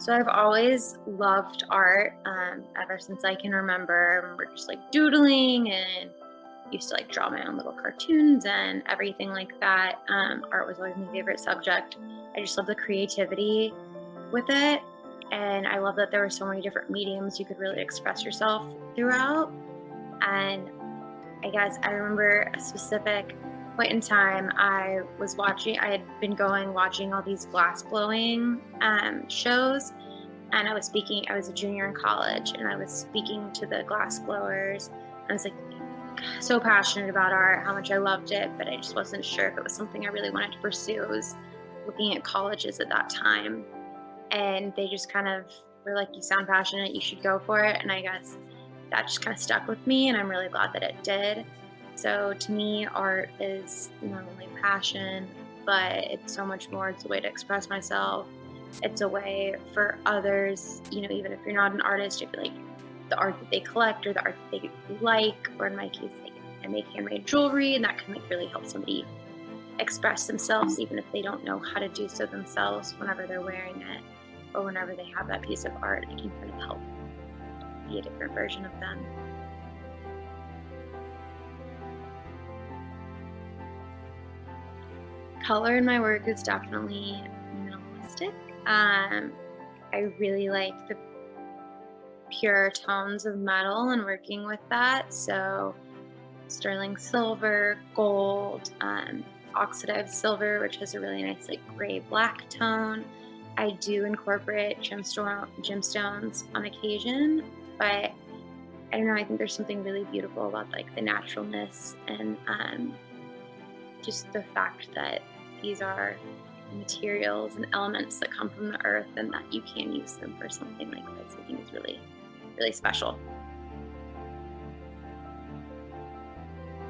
So I've always loved art, ever since I can remember. I remember just like doodling and used to like draw my own little cartoons and everything like that. Art was always my favorite subject. I just love the creativity with it. And I love that there were so many different mediums you could really express yourself throughout. And I guess I remember a specific point in time I had been going watching all these glass blowing shows. And I was a junior in college, and I was speaking to the glass blowers. I was like so passionate about art, how much I loved it, but I just wasn't sure if it was something I really wanted to pursue. I was looking at colleges at that time, and they just kind of were like, you sound passionate, you should go for it. And I guess that just kind of stuck with me, and I'm really glad that it did. So to me, art is not only passion, but it's so much more. It's a way to express myself. It's a way for others, even if you're not an artist, if you like the art that they collect or the art that they like, or in my case, like I make handmade jewelry, and that can like really help somebody express themselves, even if they don't know how to do so themselves. Whenever they're wearing it, or whenever they have that piece of art, it can kind of help be a different version of them. Color in my work is definitely minimalistic. I really like the pure tones of metal and working with that. So sterling silver, gold, oxidized silver, which has a really nice like gray black tone. I do incorporate gemstones on occasion, but I don't know. I think there's something really beautiful about like the naturalness and just the fact that these are materials and elements that come from the earth, and that you can use them for something like this. I think is really, really special.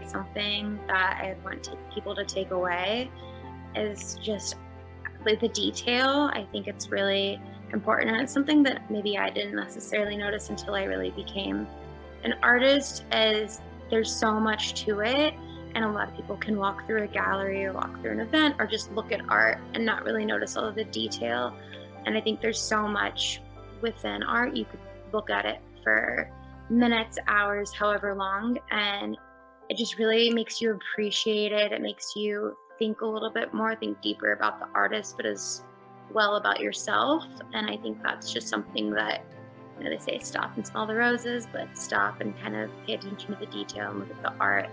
Something that I want people to take away is just like the detail. I think it's really important, and it's something that maybe I didn't necessarily notice until I really became an artist. As there's so much to it, and a lot of people can walk through a gallery or walk through an event or just look at art and not really notice all of the detail. And I think there's so much within art. You could look at it for minutes, hours, however long, and it just really makes you appreciate it. It makes you think a little bit more, think deeper about the artist, but as well about yourself. And I think that's just something that, they say stop and smell the roses, but stop and kind of pay attention to the detail and look at the art.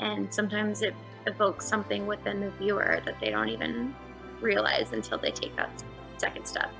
And sometimes it evokes something within the viewer that they don't even realize until they take that second step.